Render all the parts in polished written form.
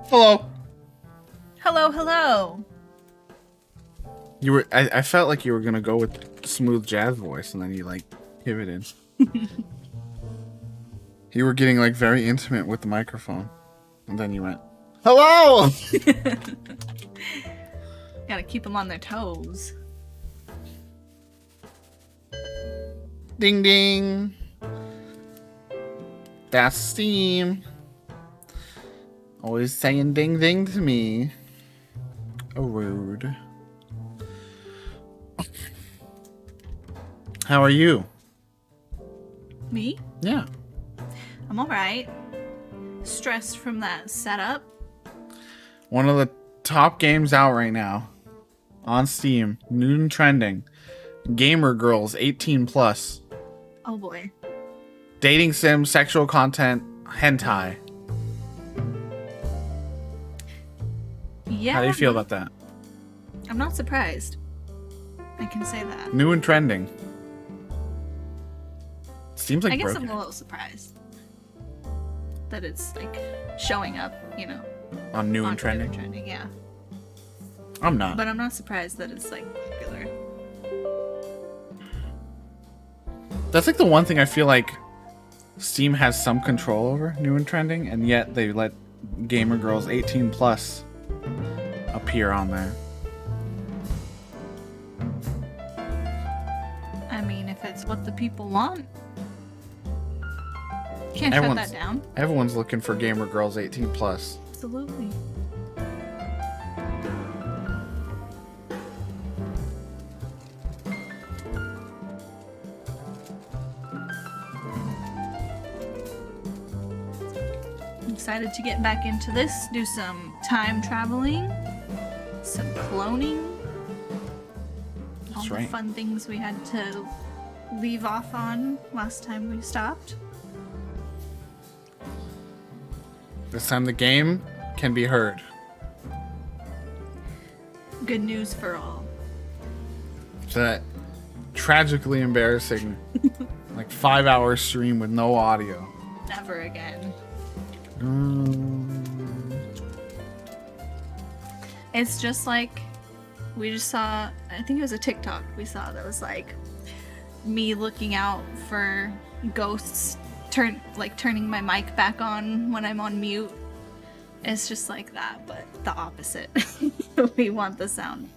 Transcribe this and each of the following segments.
Hello. Hello, hello. You were. I felt like you were gonna go with smooth jazz voice, and then you like pivoted. You were getting like very intimate with the microphone, and then you went, "Hello." Gotta keep them on their toes. Ding ding. That's Steam. Always saying ding ding to me. Oh, rude. How are you? Me? Yeah. I'm alright. Stressed from that setup. One of the top games out right now on Steam, new and trending. Gamer Girls 18 plus. Oh boy. Dating sim, sexual content, hentai. Yeah. How do you feel about that? I'm not surprised. I can say that. New and trending. Seems like I guess broken I'm a little surprised that it's like showing up, on new on and trending. trending, yeah. I'm not. But I'm not surprised that it's like popular. That's like the one thing I feel like Steam has some control over, new and trending, and yet they let Gamer Girls 18 plus appear on there. I mean, if it's what the people want, can't shut that down. Everyone's looking for Gamer Girls 18 plus. Absolutely. I'm excited to get back into this, do some time traveling, some cloning, all That's the right. fun things we had to leave off on last time we stopped. This time the game can be heard. Good news for all. It's that tragically embarrassing, like 5-hour stream with no audio. Never again. It's just like we just saw, I think it was a TikTok we saw that was like me looking out for ghosts turning my mic back on when I'm on mute. It's just like that, but the opposite. We want the sound.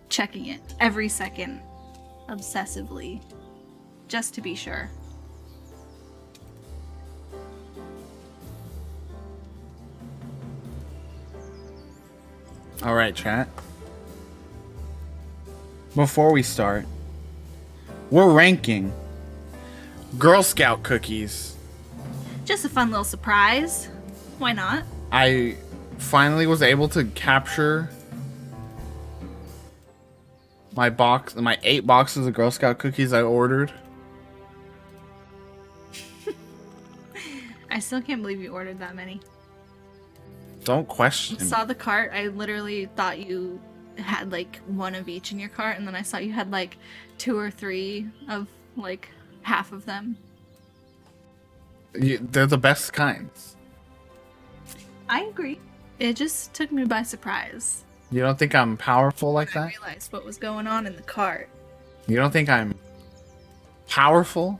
Checking it every second obsessively just to be sure. All right, chat. Before we start, we're ranking Girl Scout cookies. Just a fun little surprise. Why not? I finally was able to capture my 8 boxes of Girl Scout cookies I ordered. I still can't believe you ordered that many. Don't question. Saw the cart. I literally thought you had like one of each in your cart, and then I saw you had like 2 or 3 of like half of them. They're the best kinds. I agree. It just took me by surprise. You don't think I'm powerful like I that? realized what was going on in the cart. You don't think I'm powerful?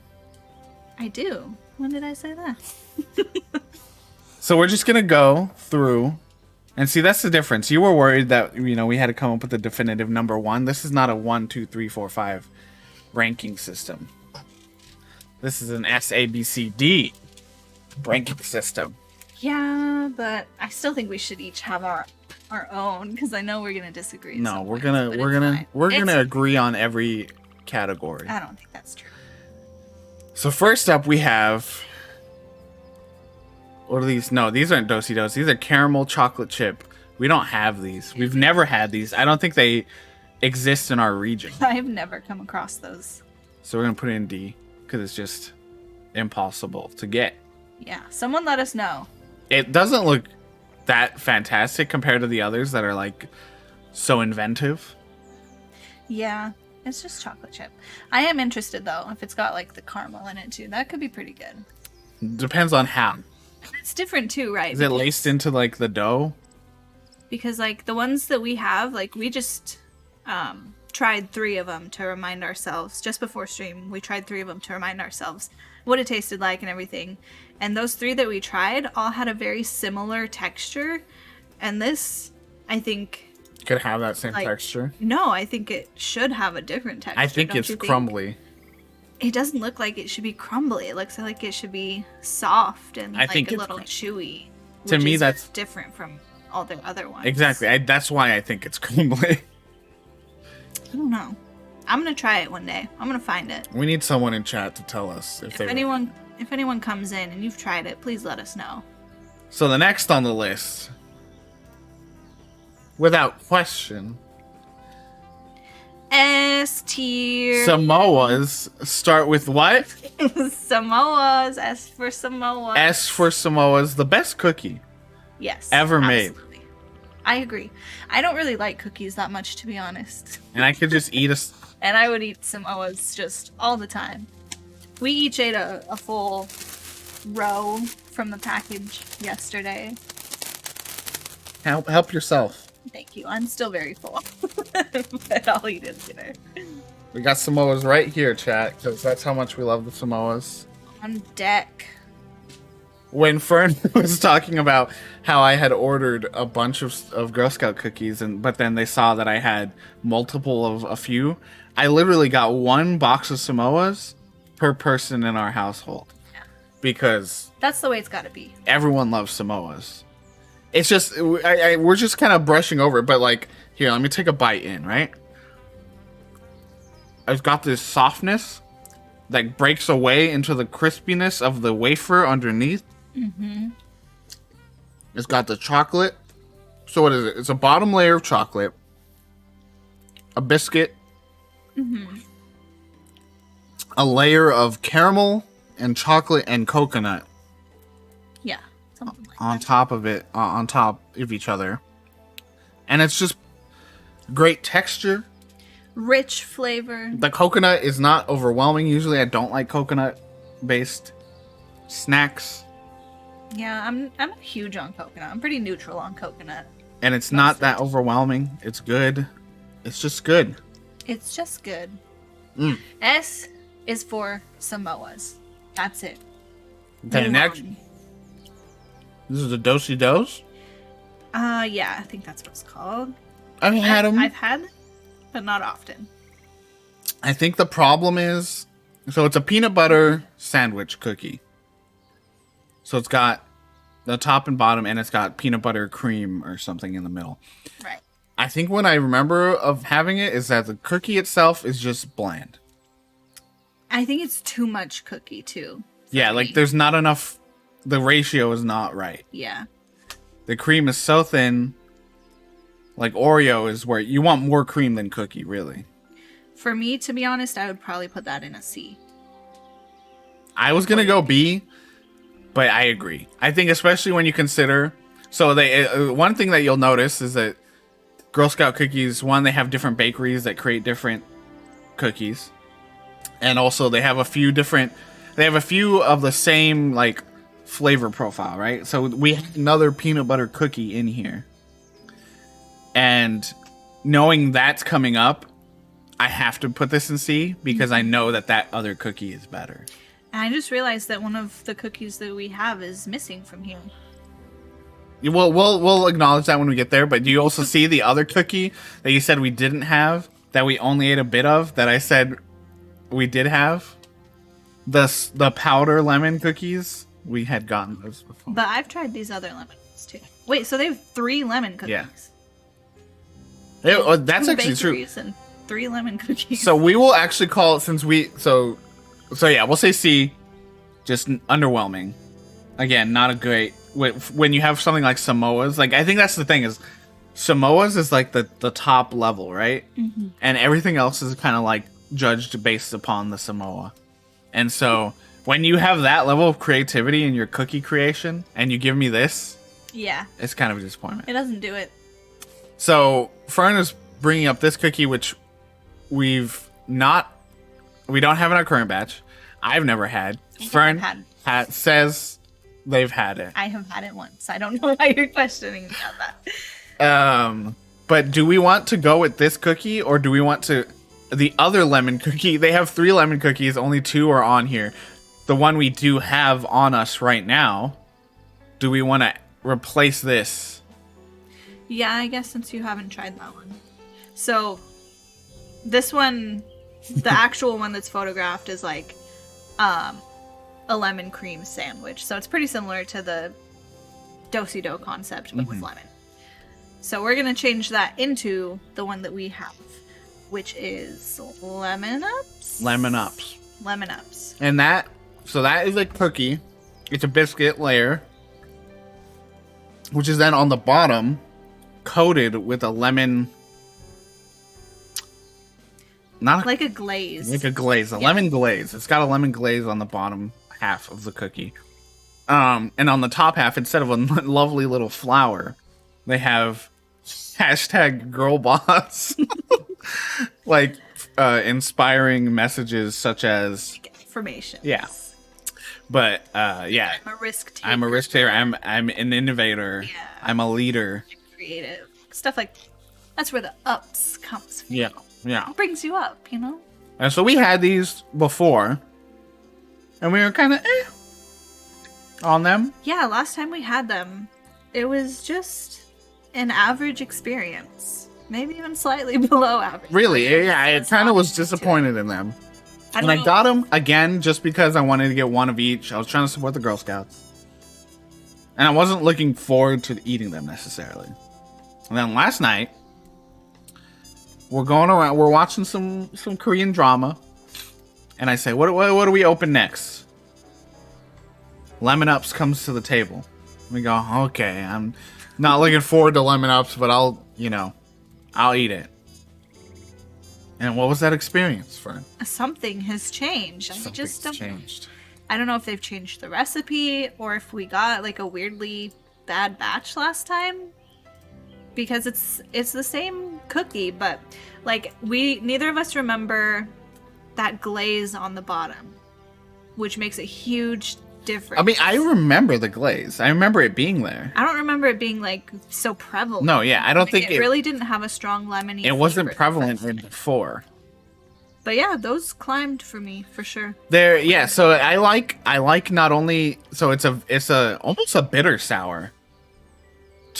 I do. When did I say that? So we're just gonna go through and see. That's the difference. You were worried that we had to come up with a definitive number one. This is not a 1, 2, 3, 4, 5 ranking system. This is an SABCD ranking system. Yeah, but I still think we should each have our own, because I know we're gonna disagree. No, we're gonna agree on every category. I don't think that's true. So first up, we have. What are these? No, these aren't Do-si-dos. These are caramel chocolate chip. We don't have these. We've never had these. I don't think they exist in our region. I've never come across those. So we're gonna put it in D because it's just impossible to get. Yeah, someone let us know. It doesn't look that fantastic compared to the others that are like so inventive. Yeah, it's just chocolate chip. I am interested though if it's got like the caramel in it too. That could be pretty good. Depends on how. It's different too, right? Is it laced into like the dough? Because like the ones that we have, like we just tried 3 of them to remind ourselves just before stream. We tried 3 of them to remind ourselves what it tasted like and everything. And those 3 that we tried all had a very similar texture. And this, I think, Could have that same texture. No, I think it should have a different texture. I think it's crumbly. It doesn't look like it should be crumbly. It looks like it should be soft and I think a it's little chewy. To me, that's different from all the other ones. Exactly. That's why I think it's crumbly. I don't know. I'm gonna try it one day. I'm gonna find it. We need someone in chat to tell us if anyone comes in and you've tried it, please let us know. So the next on the list, without question, S tier. Samoas start with what? Samoas. S for Samoas. S for Samoas, the best cookie. Yes. Ever made. I agree. I don't really like cookies that much, to be honest. And I could just eat and I would eat Samoas just all the time. We each ate a full row from the package yesterday. Help yourself. Thank you. I'm still very full. But I'll eat it later. We got Samoas right here, chat, because that's how much we love the Samoas. On deck. When Fern was talking about how I had ordered a bunch of Girl Scout cookies, but then they saw that I had multiple of a few, I literally got 1 box of Samoas per person in our household. Yeah. Because that's the way it's got to be. Everyone loves Samoas. It's just, we're just kind of brushing over it, but like, here, let me take a bite in, right? I've got this softness that breaks away into the crispiness of the wafer underneath. Mm-hmm. It's got the chocolate. So what is it? It's a bottom layer of chocolate, a biscuit, a layer of caramel and chocolate and coconut. Yeah, something like on that. top of it, on top of each other, and it's just great texture. Rich flavor. The coconut is not overwhelming. Usually I don't like coconut based snacks. Yeah, I'm not huge on coconut. I'm pretty neutral on coconut. And it's not that overwhelming. It's good. It's just good. It's just good. Mm. S is for Samoas. That's it. Okay, next. This is a Do-si-dos? Yeah, I think that's what it's called. I've had them. I've had them, but not often. I think the problem is, so it's a peanut butter sandwich cookie. So it's got the top and bottom, and it's got peanut butter cream or something in the middle. Right. I think what I remember of having it is that the cookie itself is just bland. I think it's too much cookie, too. Yeah, like there's not enough, the ratio is not right. Yeah. The cream is so thin. Like Oreo is where you want more cream than cookie, really. For me, to be honest, I would probably put that in a C. I was going to go B, but I agree. I think especially when you consider, so they one thing that you'll notice is that Girl Scout cookies, one, they have different bakeries that create different cookies. And also they have a few of the same like flavor profile, right? So we have another peanut butter cookie in here. And knowing that's coming up, I have to put this in C because I know that other cookie is better. And I just realized that one of the cookies that we have is missing from here. We'll acknowledge that when we get there, but do you also see the other cookie that you said we didn't have, that we only ate a bit of, that I said we did have? The powder lemon cookies, we had gotten those before. But I've tried these other lemon ones too. Wait, so they have 3 lemon cookies? Yeah. That's actually true. And 3 lemon cookies. So we will actually call it, since so yeah, we'll say C. Just underwhelming. Again, not a great. When you have something like Samoas, like I think that's the thing is, Samoas is like the top level, right? Mm-hmm. And everything else is kind of like judged based upon the Samoa. And so when you have that level of creativity in your cookie creation, and you give me this, yeah, it's kind of a disappointment. It doesn't do it. So Fern is bringing up this cookie, which we don't have in our current batch. I've never had. Fern says they've had it. I have had it once. I don't know why you're questioning me on that. But do we want to go with this cookie, or do we want to the other lemon cookie? They have 3 lemon cookies, only 2 are on here. The one we do have on us right now, do we want to replace this? Yeah, I guess since you haven't tried that one. So this one, the actual one that's photographed is like a lemon cream sandwich. So it's pretty similar to the do-si-do concept, but with lemon. So we're going to change that into the one that we have, which is Lemon Ups? Lemon Ups. Lemon Ups. And that is a cookie. It's a biscuit layer, which is then on the bottom coated with a lemon. Like a glaze. Like a glaze. Lemon glaze. It's got a lemon glaze on the bottom half of the cookie. And on the top half, instead of a lovely little flower, they have #girlboss. Like inspiring messages such as information. Yeah. But yeah. I'm a risk taker. I'm a risk taker. I'm an innovator. Yeah. I'm a leader. Creative. Stuff like that's where the ups comes from. Yeah. Yeah. It brings you up, you know? And so we had these before, and we were kind of on them. Yeah, last time we had them, it was just an average experience. Maybe even slightly below average. Really? Yeah, I kind of was disappointed in them. And I got them again just because I wanted to get one of each. I was trying to support the Girl Scouts. And I wasn't looking forward to eating them necessarily. And then last night, we're going around, we're watching some Korean drama. And I say, what do we open next? Lemon Ups comes to the table. We go, okay, I'm not looking forward to Lemon Ups, but I'll eat it. And what was that experience, Fern? Something has changed. Changed. I don't know if they've changed the recipe or if we got like a weirdly bad batch last time. Because it's the same cookie, but like neither of us remember that glaze on the bottom, which makes a huge difference. I mean, I remember the glaze. I remember it being there. I don't remember it being like so prevalent. No, yeah, I don't think it really didn't have a strong lemony. It wasn't prevalent in before. But yeah, those climbed for me for sure. Yeah. So I like not only so it's a almost a bitter sour.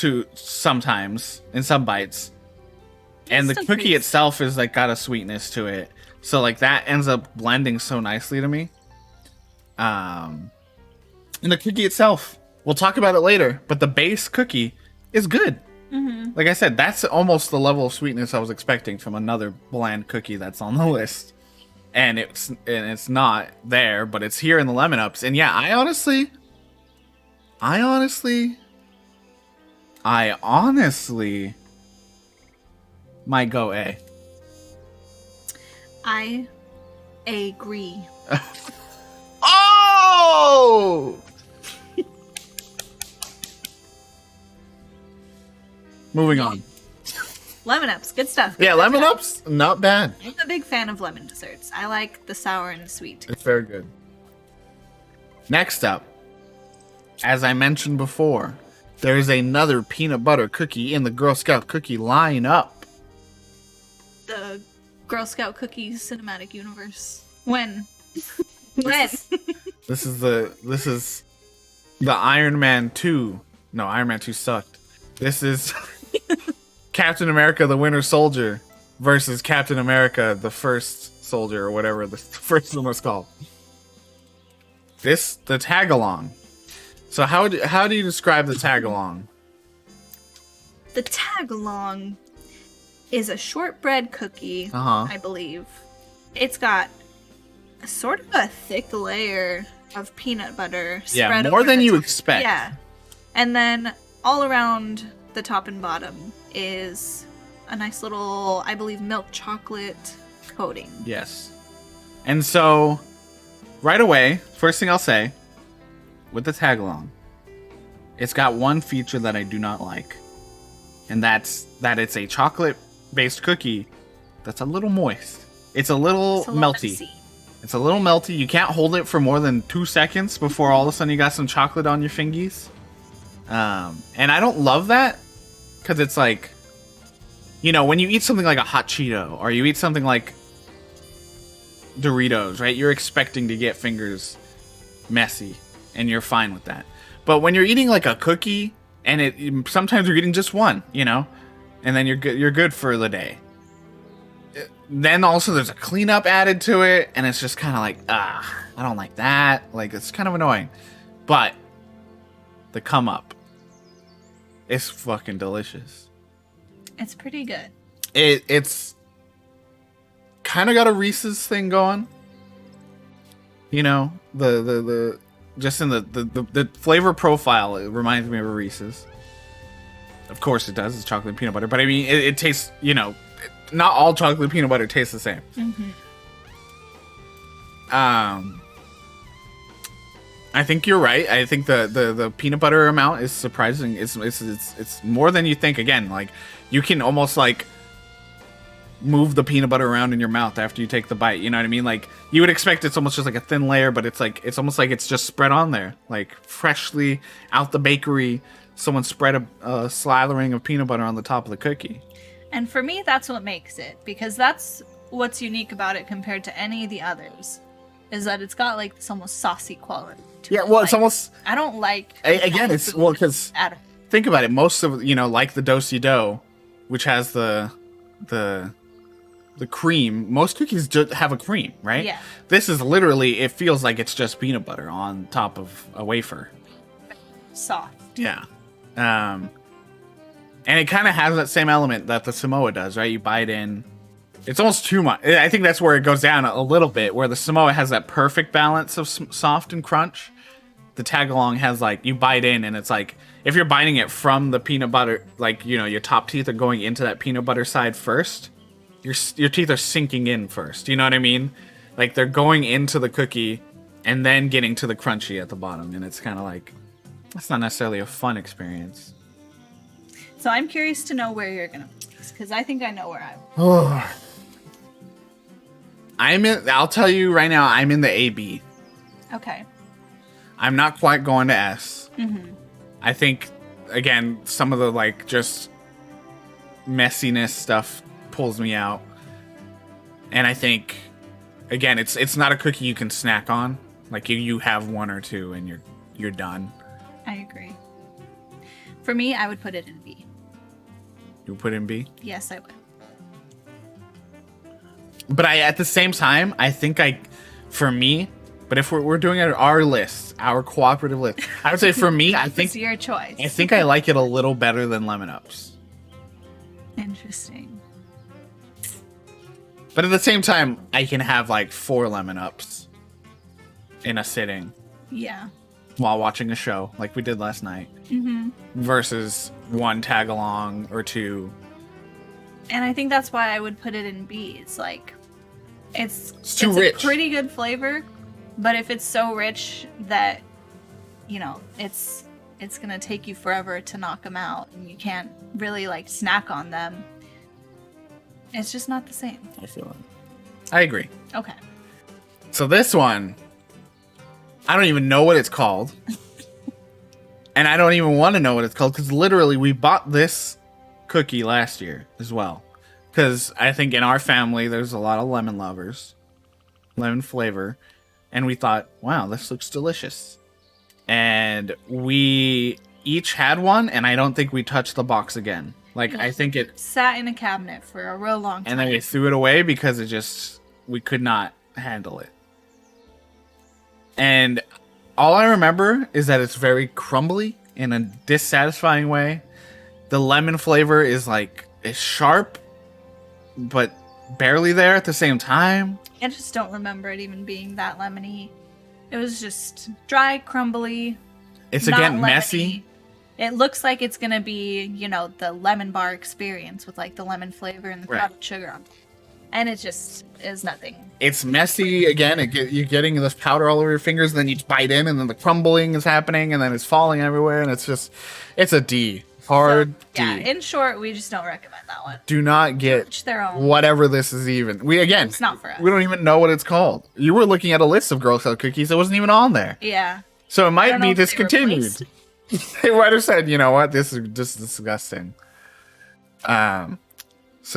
To sometimes in some bites, and the cookie itself is like got a sweetness to it, so like that ends up blending so nicely to me. And the cookie itself, we'll talk about it later, but the base cookie is good. Like I said, that's almost the level of sweetness I was expecting from another bland cookie that's on the list, and it's not there, but it's here in the Lemon Ups. And yeah, I honestly might go A. I agree. Oh! Moving on. Lemon Ups, good stuff. Yeah, Lemon Ups, not bad. I'm a big fan of lemon desserts. I like the sour and the sweet. It's very good. Next up, as I mentioned before, there is another peanut butter cookie in the Girl Scout cookie lineup. The Girl Scout Cookies cinematic universe. When? When? This is the Iron Man 2. No, Iron Man 2 sucked. This is Captain America the Winter Soldier versus Captain America the First Soldier, or whatever the first one was called. The tag-along. So how do you describe the tag-along? The tag-along is a shortbread cookie, I believe. It's got sort of a thick layer of peanut butter spread over more than the you top. expect. Yeah. And then all around the top and bottom is a nice little, I believe, milk chocolate coating. Yes. And so, right away, first thing I'll say, with the tag-along, it's got one feature that I do not like. And that's that it's a chocolate-based cookie that's a little moist. It's a little melty. Messy. It's a little melty. You can't hold it for more than 2 seconds before all of a sudden you got some chocolate on your fingies. And I don't love that because it's like, you know, when you eat something like a hot Cheeto or you eat something like Doritos, right? You're expecting to get fingers messy and you're fine with that. But when you're eating like a cookie and sometimes you're eating just one, you know, and then you're good for the day. Then also there's a cleanup added to it and it's just kind of like, I don't like that. Like, it's kind of annoying. But the come up is fucking delicious. It's pretty good. It's kind of got a Reese's thing going. You know, the just in the flavor profile, it reminds me of a Reese's. Of course it does. It's chocolate and peanut butter, but I mean, it tastes, you know, not all chocolate and peanut butter tastes the same. Mm-hmm. I think you're right. I think the peanut butter amount is surprising. It's more than you think. Again, like you can almost like move the peanut butter around in your mouth after you take the bite. You know what I mean? Like you would expect it's almost just like a thin layer, but it's like it's almost like it's just spread on there, like freshly out the bakery. Someone spread a slathering of peanut butter on the top of the cookie. And for me, that's what makes it, because that's what's unique about it compared to any of the others, is that it's got like this almost saucy quality to it. Yeah, well, like, it's almost. I don't like. Again, it's well because think about it. Most of like the do-si-do, which has the cream. Most cookies just have a cream, right? Yeah. This is literally. It feels like it's just peanut butter on top of a wafer. Soft. Yeah. And it kind of has that same element that the Samoa does, right? You bite in. It's almost too much. I think that's where it goes down a little bit, where the Samoa has that perfect balance of soft and crunch. The tag-along has like, you bite in and it's like, if you're biting it from the peanut butter, like, you know, your top teeth are going into that peanut butter side first. Your teeth are sinking in first. You know what I mean? Like they're going into the cookie and then getting to the crunchy at the bottom. And it's kind of like, that's not necessarily a fun experience. So I'm curious to know where you're gonna put this, because I think I know where I'm. I'll tell you right now, I'm in the AB. Okay. I'm not quite going to S. Mm-hmm. I think, again, some of the like just messiness stuff pulls me out. And I think, again, it's not a cookie you can snack on. Like you have one or two and you're done. I agree. For me, I would put it in B. You would put it in B? Yes, I would. But at the same time, I think for me, but if we're doing it our list, our cooperative list, I would say for me, I think it's your choice. I think I like it a little better than Lemon Ups. Interesting. But at the same time, I can have like 4 Lemon Ups in a sitting. Yeah. While watching a show, like we did last night, versus 1 tag along or 2. And I think that's why I would put it in B. It's like, it's too rich. A pretty good flavor, but if it's so rich that, you know, it's gonna take you forever to knock them out, and you can't really like snack on them. It's just not the same. I feel it. I agree. Okay. So this one, I don't even know what it's called. And I don't even want to know what it's called, because literally we bought this cookie last year as well. Because I think in our family, there's a lot of lemon lovers. Lemon flavor. And we thought, wow, this looks delicious. And we each had one, and I don't think we touched the box again. Like, I think it sat in a cabinet for a real long time. And then we threw it away because we could not handle it. And all I remember is that it's very crumbly in a dissatisfying way. The lemon flavor is sharp, but barely there at the same time. I just don't remember it even being that lemony. It was just dry, crumbly. It's again messy. It looks like it's gonna be, you know, the lemon bar experience with like the lemon flavor and the powdered sugar on top. And it just is nothing. It's messy again. You're getting this powder all over your fingers, and then you bite in, and then the crumbling is happening, and then it's falling everywhere, and it's a D Hard Yeah, D. in short, we just don't recommend that one. Do not get Each their own. whatever this is even. It's not for us. We don't even know what it's called. You were looking at a list of Girl Scout cookies. It wasn't even on there. Yeah. So it I might don't know be if they discontinued. replaced- They might have said, you know what, this is just disgusting. So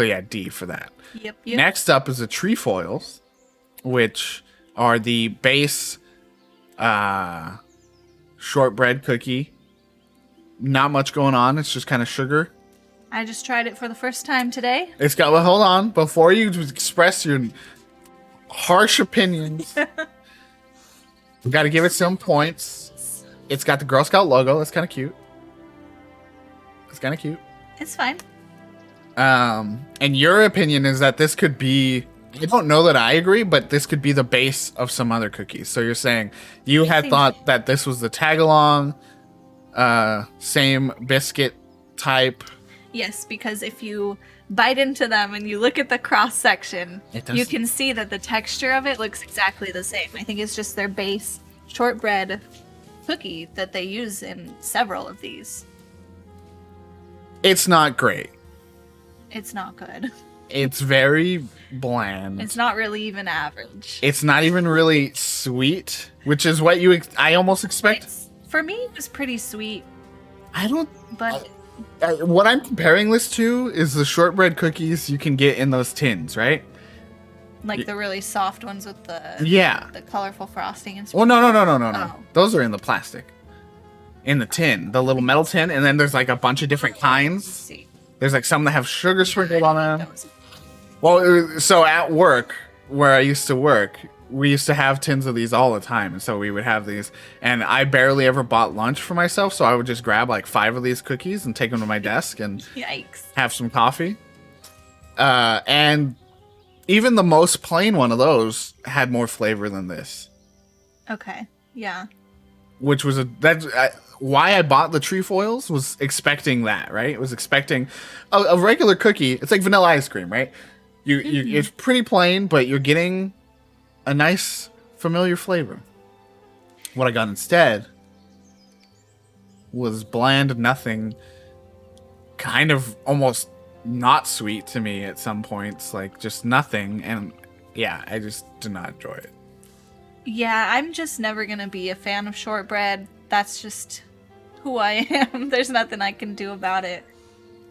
yeah, D for that. Yep. Next up is the trefoils, which are the base shortbread cookie. Not much going on. It's just kind of sugar. I just tried it for the first time today. It's got, well, hold on. Before you express your harsh opinions, we got to give it some points. It's got the Girl Scout logo. That's kind of cute. It's fine. And your opinion is that this could be, I don't know that I agree, but this could be the base of some other cookies. So you're saying you had thought that this was the tag-along, same biscuit type. Yes, because if you bite into them and you look at the cross section, you can see that the texture of it looks exactly the same. I think it's just their base shortbread cookie that they use in several of these. It's not great. It's not good. It's very bland. It's not really even average. It's not even really sweet, which is what I almost expect. For me, it was pretty sweet. I don't. But what I'm comparing this to is the shortbread cookies you can get in those tins, right? like the really soft ones with the the colorful frosting and stuff. Well, no. Oh. Those are in the plastic. In the tin, the little metal tin, and then there's like a bunch of different kinds. Let's see. There's like some that have sugar sprinkled on them. Well, so at work, where I used to work, we used to have tins of these all the time. And so we would have these. And I barely ever bought lunch for myself. So I would just grab like 5 of these cookies and take them to my desk and Yikes. have some coffee. And even the most plain one of those had more flavor than this. Okay. Yeah. Which was why I bought the trefoils was expecting that, right? It was expecting a regular cookie. It's like vanilla ice cream, right? You it's pretty plain, but you're getting a nice familiar flavor. What I got instead was bland nothing, kind of almost not sweet to me at some points, like just nothing, and yeah, I just did not enjoy it. Yeah, I'm just never gonna be a fan of shortbread. That's just who I am. There's nothing I can do about it.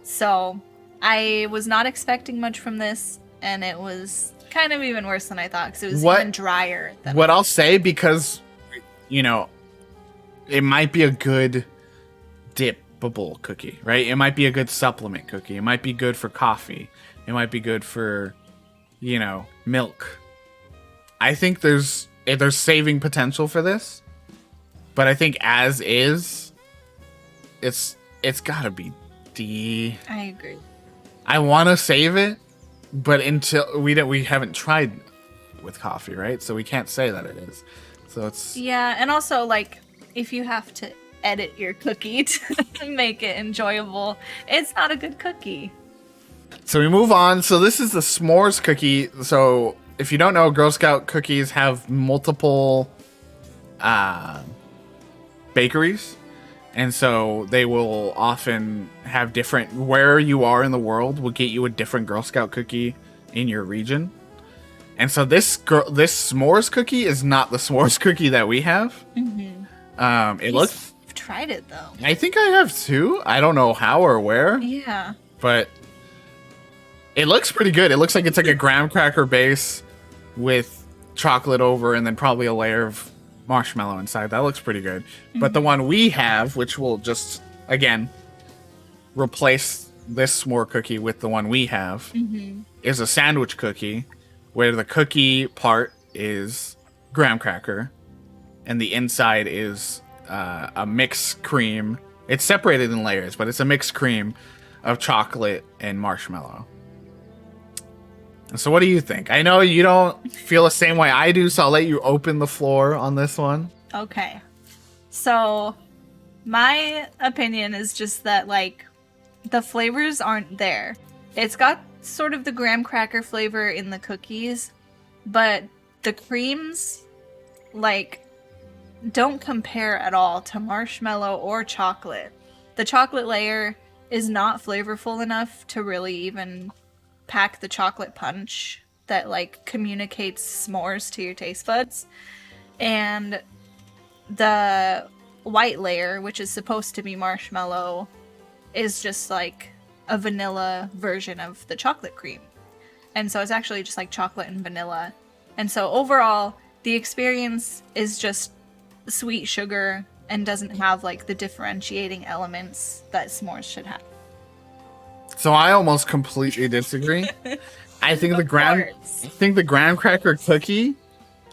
So, I was not expecting much from this, and it was kind of even worse than I thought, because it was even drier. What I'll say, because, you know, it might be a good dippable cookie, right? It might be a good supplement cookie. It might be good for coffee. It might be good for, you know, milk. I think there's saving potential for this, but I think as is, it's gotta be D. I agree. I want to save it, but until we haven't tried with coffee, right? So we can't say that it is. So it's and also like if you have to edit your cookie to make it enjoyable, it's not a good cookie. So we move on. So this is the s'mores cookie. So if you don't know, Girl Scout cookies have multiple bakeries. And so they will often have different, where you are in the world will get you a different Girl Scout cookie in your region. And so this s'mores cookie is not the s'mores cookie that we have. Mm-hmm. I've tried it though. I think I have too. I don't know how or where. Yeah. But it looks pretty good. It looks like it's like a graham cracker base with chocolate over and then probably a layer of marshmallow inside. That looks pretty good. Mm-hmm. But the one we have, which will just, again, replace this s'more cookie with the one we have, is a sandwich cookie where the cookie part is graham cracker and the inside is a mixed cream. It's separated in layers, but it's a mixed cream of chocolate and marshmallow. So what do you think? I know you don't feel the same way I do, so I'll let you open the floor on this one. Okay. So my opinion is just that like the flavors aren't there. It's got sort of the graham cracker flavor in the cookies, but the creams like don't compare at all to marshmallow or chocolate. The chocolate layer is not flavorful enough to really even pack the chocolate punch that like communicates s'mores to your taste buds. And the white layer, which is supposed to be marshmallow, is just like a vanilla version of the chocolate cream. And so it's actually just like chocolate and vanilla. And so overall, the experience is just sweet sugar and doesn't have like the differentiating elements that s'mores should have. So I almost completely disagree. I think the graham cracker cookie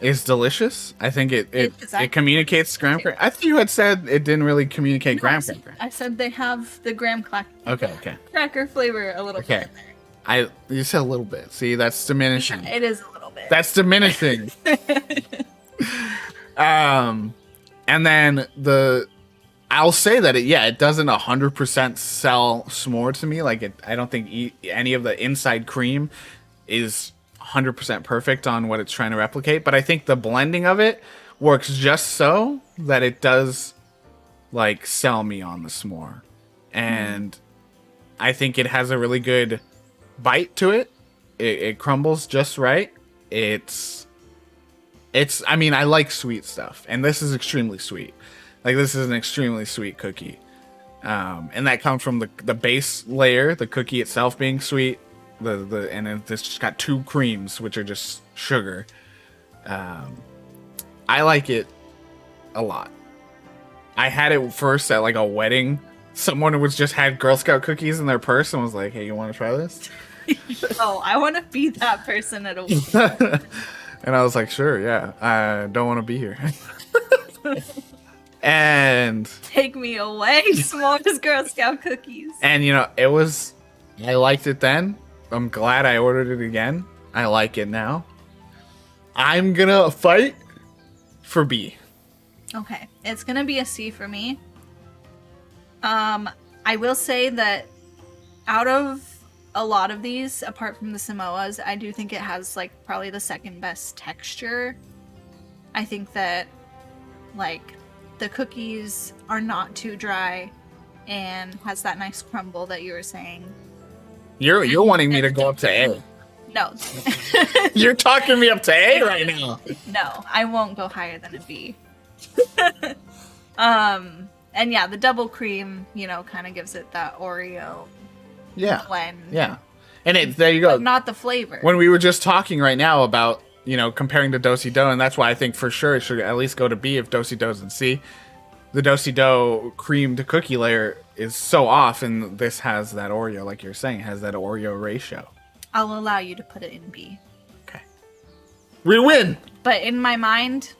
is delicious. I think it communicates graham cracker. I think you had said it didn't really communicate graham cracker. I said they have the graham Okay. cracker flavor a little bit in there. You said a little bit. See, that's diminishing. It is a little bit. That's diminishing. And then I'll say that it doesn't 100% sell s'more to me. Like I don't think any of the inside cream is 100% perfect on what it's trying to replicate. But I think the blending of it works just so that it does like sell me on the s'more. And I think it has a really good bite to it. It crumbles just right. I mean, I like sweet stuff, and this is extremely sweet. Like this is an extremely sweet cookie, and that comes from the base layer, the cookie itself being sweet. And then this just got 2 creams, which are just sugar. I like it a lot. I had it first at like a wedding. Someone was just had Girl Scout cookies in their purse and was like, "Hey, you want to try this?" Oh, I want to be that person at a wedding. And I was like, sure, yeah. I don't want to be here. And take me away, s'mores Girl Scout cookies. And I liked it then. I'm glad I ordered it again. I like it now. I'm gonna fight for B. Okay, it's gonna be a C for me. I will say that out of a lot of these, apart from the Samoas, I do think it has like probably the second best texture. I think that like the cookies are not too dry and has that nice crumble that you were saying. You're wanting me to go up to A. No. You're talking me up to A right now. No, I won't go higher than a B. And yeah, the double cream, kind of gives it that Oreo blend. Yeah. And there you go. But not the flavor. When we were just talking right now about, comparing to Do-si-do, and that's why I think for sure it should at least go to B if Do-si-do's in C. The Do-si-do creamed cookie layer is so off, and this has that Oreo, like you're saying, has that Oreo ratio. I'll allow you to put it in B. Okay. We win! But in my mind,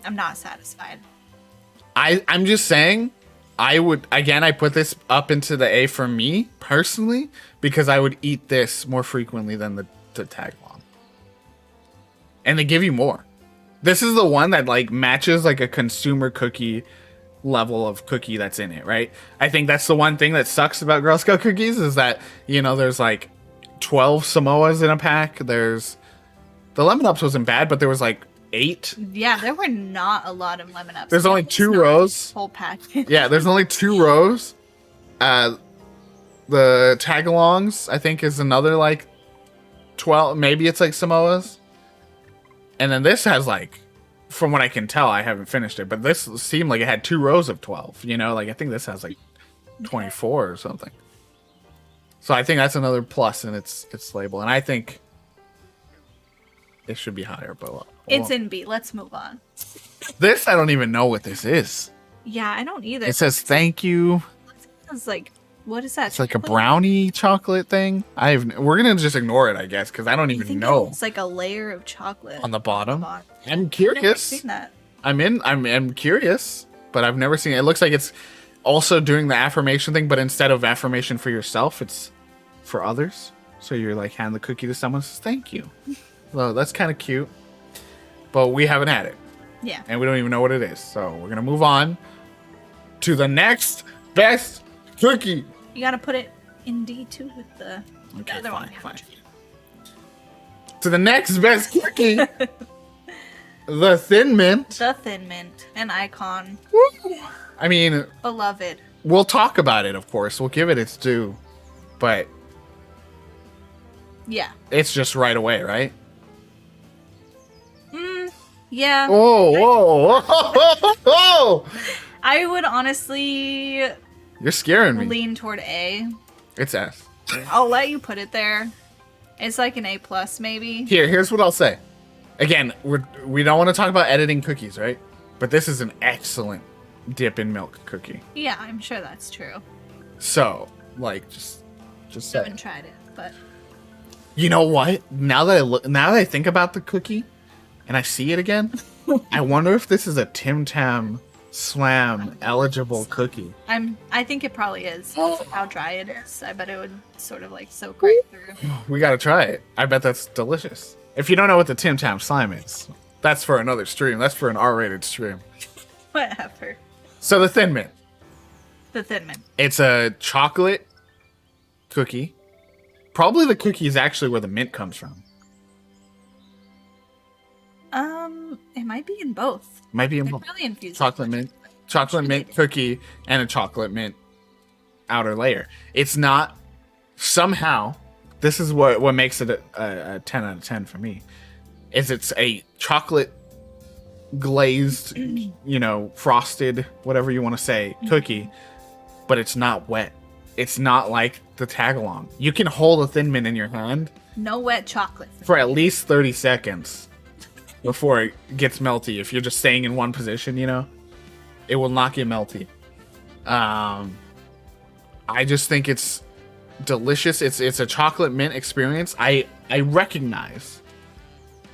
I'm not satisfied. I'm just saying, I put this up into the A for me, personally, because I would eat this more frequently than the tag long. And they give you more. This is the one that like matches like a consumer cookie level of cookie that's in it, right? I think that's the one thing that sucks about Girl Scout cookies is that, there's like 12 Samoas in a pack. There's the Lemon Ups wasn't bad, but there was like 8. Yeah, there were not a lot of Lemon Ups. There's only 2 rows. Whole pack. Yeah, there's only 2 rows. The Tagalongs, I think, is another like 12. Maybe it's like Samoas. And then this has like, from what I can tell, I haven't finished it, but this seemed like it had 2 rows of 12. Like I think this has like 24 or something. So I think that's another plus in its label, and I think it should be higher. But it's in B. Let's move on. This I don't even know what this is. Yeah, I don't either. It says thank you. It's like, what is that? It's like a brownie chocolate thing. We're gonna just ignore it, I guess, because I don't even know. It's like a layer of chocolate on the bottom. I'm curious. I've never seen that. I'm curious, but I've never seen it. It looks like it's also doing the affirmation thing, but instead of affirmation for yourself, it's for others. So you're like hand the cookie to someone, says thank you. Well, that's kind of cute, but we haven't had it. Yeah. And we don't even know what it is. So we're gonna move on to the next best cookie. You gotta put it in D too with the other one. Fine. To the next best cookie. The Thin Mint. The Thin Mint, an icon. I mean, beloved. we'll talk about it, of course. We'll give it its due. But Yeah. it's just right away, right? Yeah. Whoa, whoa. I would honestly You're scaring me. lean toward A. It's S. I'll let you put it there. It's like an A plus, maybe. Here's what I'll say. Again, we don't want to talk about editing cookies, right? But this is an excellent dip in milk cookie. Yeah, I'm sure that's true. So, like, just I say. haven't tried it, but You know what? Now that I think about the cookie, and I see it again, I wonder if this is a Tim Tam Slam eligible cookie. I think it probably is. How dry it is. I bet it would sort of like soak right through. We gotta try it. I bet that's delicious. If you don't know what the Tim Tam Slime is, that's for another stream. That's for an R-rated stream. Whatever. So the Thin Mint. The Thin Mint. It's a chocolate cookie. Probably the cookie is actually where the mint comes from. It might be in both. Might be in They both. really infuse Chocolate mint cookie, and a chocolate mint outer layer. It's not somehow. This is what makes it a 10 out of 10 for me. Is it's a chocolate glazed, frosted, whatever you want to say, cookie, but it's not wet. It's not like the tag along. You can hold a Thin Mint in your hand No wet chocolate. for at least 30 seconds before it gets melty. If you're just staying in one position, it will not get melty. I just think it's delicious. It's a chocolate mint experience. I recognize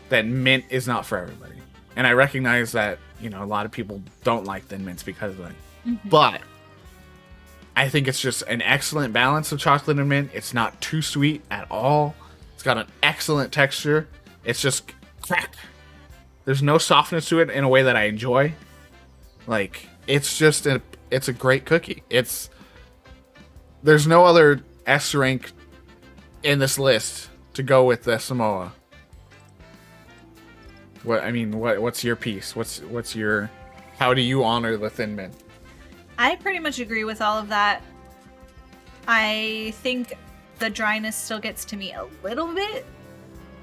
that mint is not for everybody, and I recognize that a lot of people don't like Thin Mints because of it. But I think it's just an excellent balance of chocolate and mint. It's not too sweet at all. It's got an excellent texture. It's just crack. There's no softness to it in a way that I enjoy. Like, it's a great cookie. There's no other S rank in this list to go with the Samoa. What's your piece? What's your, how do you honor the Thin Mint? I pretty much agree with all of that. I think the dryness still gets to me a little bit,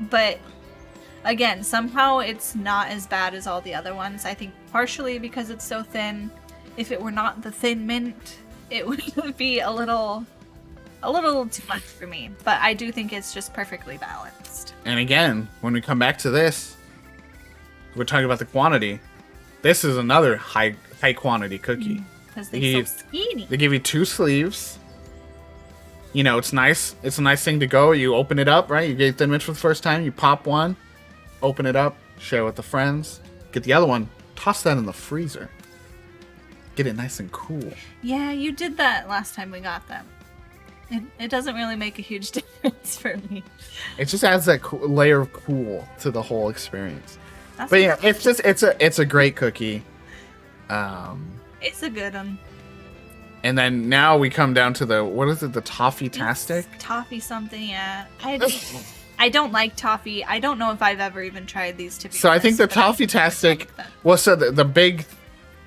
but again, somehow it's not as bad as all the other ones. I think partially because it's so thin. If it were not the Thin Mint, it would be a little too much for me. But I do think it's just perfectly balanced. And again, when we come back to this, we're talking about the quantity. This is another high quantity cookie. Because they're so skinny. They give you 2 sleeves. It's nice. It's a nice thing to go. You open it up, right? You get Thin Mint for the first time. You pop one, open it up, share with the friends. Get the other one, toss that in the freezer. Get it nice and cool. Yeah, you did that last time we got them. It doesn't really make a huge difference for me. It just adds that layer of cool to the whole experience. That's But yeah, it's a great cookie. It's a good one. And then now we come down to the Toffee-tastic? Toffee something, yeah. I don't like toffee. I don't know if I've ever even tried these, to be So I think the honest, but I Toffee-tastic, like them. well, so the big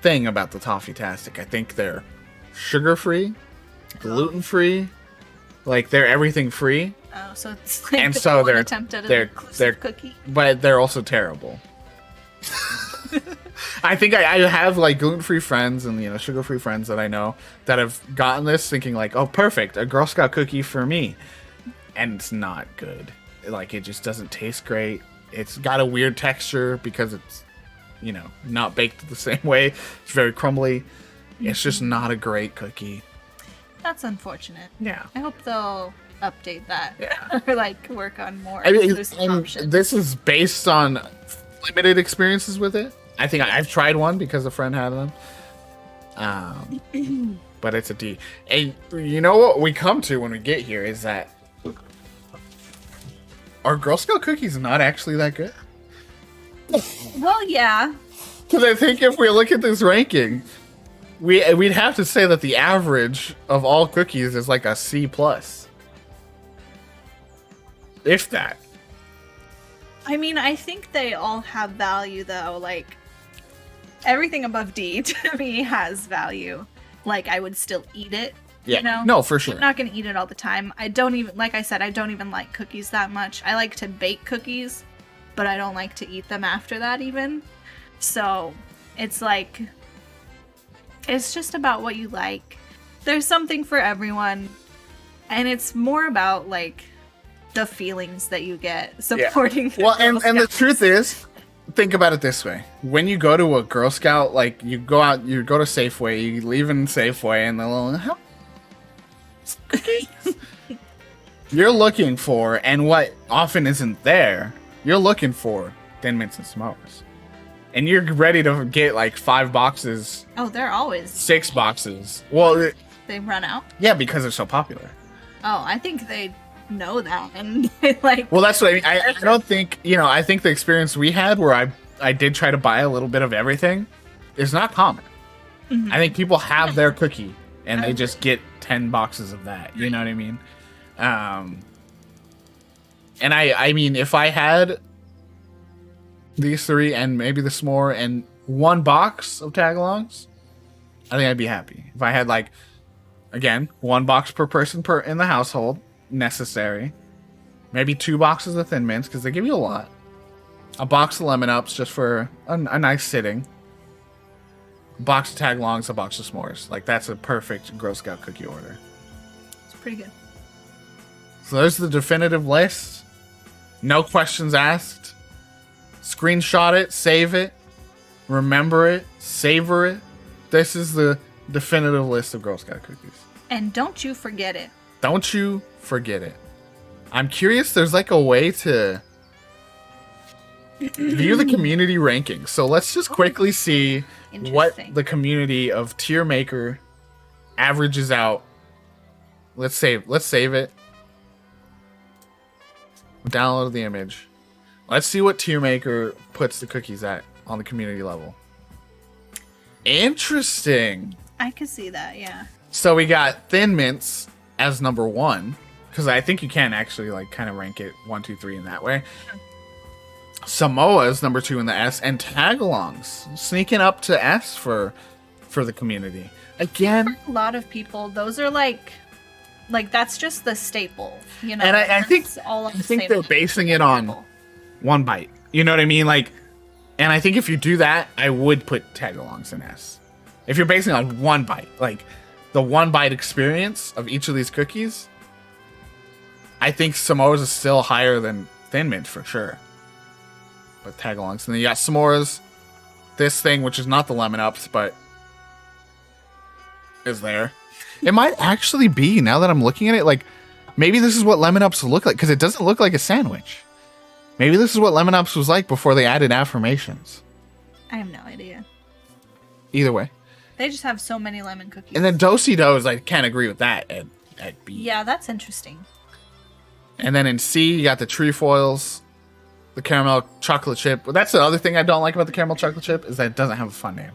thing about the Toffee-tastic, I think they're sugar-free, gluten-free, like they're everything free, Oh, so it's like and the so full attempt at an they're inclusive cookie. but they're also terrible. I think I have like gluten-free friends and sugar-free friends that I know that have gotten this thinking like, oh, perfect, a Girl Scout cookie for me, and it's not good. Like, it just doesn't taste great. It's got a weird texture because it's not baked the same way. It's very crumbly. It's just not a great cookie. That's unfortunate. Yeah. I hope they'll update that. Yeah. Or like work on more I mean, exclusive options. this is based on limited experiences with it. I think I've tried one because a friend had them. But it's a D. And you know what we come to when we get here is that are Girl Scout cookies not actually that good? Well, yeah. Because I think if we look at this ranking, we'd have to say that the average of all cookies is like a C plus, if that. I mean, I think they all have value, though. Like, everything above D to me has value. like I would still eat it. Yeah. You know? No, for sure. I'm not gonna eat it all the time. I don't even, like I said, I don't even like cookies that much. I like to bake cookies, but I don't like to eat them after that even. So it's like, it's just about what you like. There's something for everyone, and it's more about like the feelings that you get supporting. Yeah. Well, and the truth is, think about it this way: when you go to a Girl Scout, like you go out, you go to Safeway, you leave in Safeway, and they'll you're looking for, and what often isn't there, you're looking for Thin Mints and s'mores. And you're ready to get like 5 boxes. Oh, they're always 6 boxes. Well, they run out. Yeah, because they're so popular. Oh, I think they know that, and they like. Well, that's what I mean. I don't think, I think the experience we had where I did try to buy a little bit of everything is not common. Mm-hmm. I think people have their cookie and they just get 10 boxes of that. You know what I mean? And I mean, if I had these 3 and maybe the s'more and 1 box of tag-alongs, I think I'd be happy. If I had like, again, 1 box per person in the household, necessary. Maybe 2 boxes of Thin Mints because they give you a lot. A box of Lemon Ups just for a nice sitting. A box of tag-alongs, a box of s'mores. Like that's a perfect Girl Scout cookie order. It's pretty good. So there's the definitive list. No questions asked. Screenshot it, save it, remember it, savor it. This is the definitive list of Girl Scout cookies. And don't you forget it. Don't you forget it. I'm curious, there's like a way to view the community rankings. So let's just quickly see what the community of Tier Maker averages out. Let's save it. Download the image. Let's see what Tier Maker puts the cookies at on the community level. Interesting. I could see that, yeah. So we got Thin Mints as number 1, because I think you can actually like kind of rank it 1, 2, 3 in that way. Samoa's number 2 in the S, and Tagalongs sneaking up to S for the community. Again, for a lot of people, those are like that's just the staple, you know. And I think they're basing it on 1 bite. You know what I mean? Like, and I think if you do that, I would put Tagalongs in S. If you're basing it on 1 bite, like the 1 bite experience of each of these cookies, I think Samoa's is still higher than Thin Mint for sure. But Tagalongs. And then you got s'mores, this thing, which is not the Lemon Ups, but is there. It might actually be, now that I'm looking at it, like, maybe this is what Lemon Ups look like, because it doesn't look like a sandwich. Maybe this is what Lemon Ups was like before they added affirmations. I have no idea. Either way. They just have so many lemon cookies. And then Do-si-dos, I can't agree with that at B. Yeah, that's interesting. And then in C, you got the trefoils, the caramel chocolate chip. That's the other thing I don't like about the caramel chocolate chip, is that it doesn't have a fun name.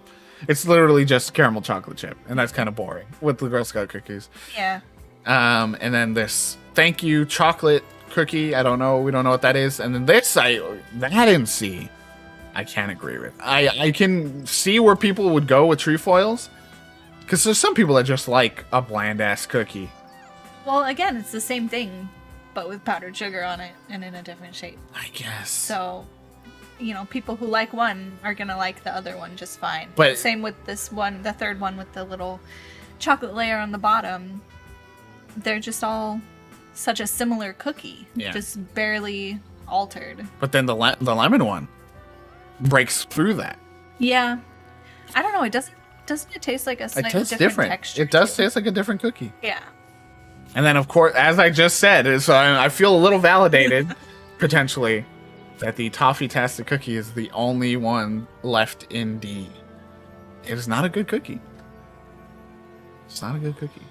It's literally just caramel chocolate chip, and that's kind of boring with the Girl Scout cookies. Yeah. And then this thank you chocolate cookie. I don't know. We don't know what that is. And then this, that in C, I can't agree with. I can see where people would go with trefoils, because there's some people that just like a bland ass cookie. Well, again, it's the same thing, but with powdered sugar on it and in a different shape. I guess. So, people who like one are gonna like the other one just fine. But same with this one, the third one with the little chocolate layer on the bottom. They're just all such a similar cookie, just barely altered. But then the lemon one breaks through that. Yeah, I don't know. It doesn't it taste like a slightly different texture? It does taste like a different cookie. Yeah. And then, of course, as I just said, so I feel a little validated, potentially, that the Toffee-tastic cookie is the only one left in D. It is not a good cookie. It's not a good cookie.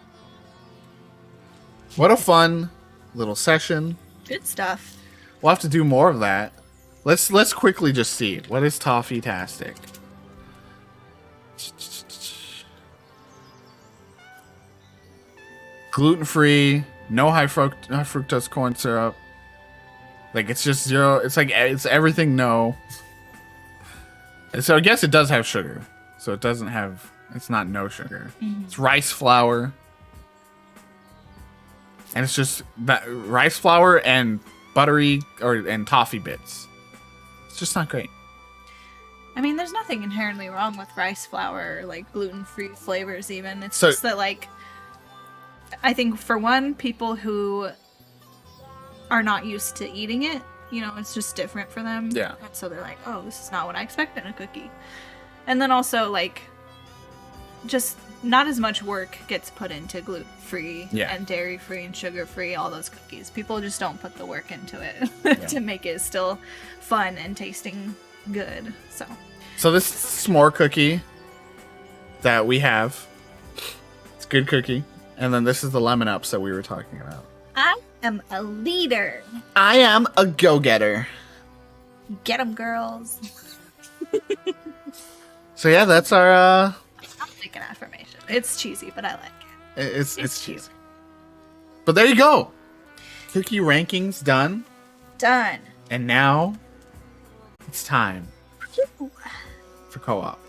What a fun little session. Good stuff. We'll have to do more of that. Let's quickly just see. What is Toffee-tastic? Gluten-free, no high fructose corn syrup. Like, it's just 0. It's like, it's everything no. And so I guess it does have sugar. So it doesn't have It's not no sugar. It's rice flour. And it's just that rice flour and buttery and toffee bits. It's just not great. I mean, there's nothing inherently wrong with rice flour or like gluten-free flavors even. It's So- just that like I think for one, people who are not used to eating it, you know, it's just different for them. Yeah. And so they're like, "Oh, this is not what I expect in a cookie." And then also like just not as much work gets put into gluten-free and dairy-free and sugar-free, all those cookies. People just don't put the work into it to make it still fun and tasting good. So this s'more cookie that we have. It's a good cookie. And then this is the lemon ups that we were talking about. I am a leader. I am a go-getter. Get 'em, girls. So yeah, that's our I'll make an affirmation. It's cheesy, but I like it. it's cute. cheesy. But there you go. Cookie rankings done. Done. And now it's time for co-op.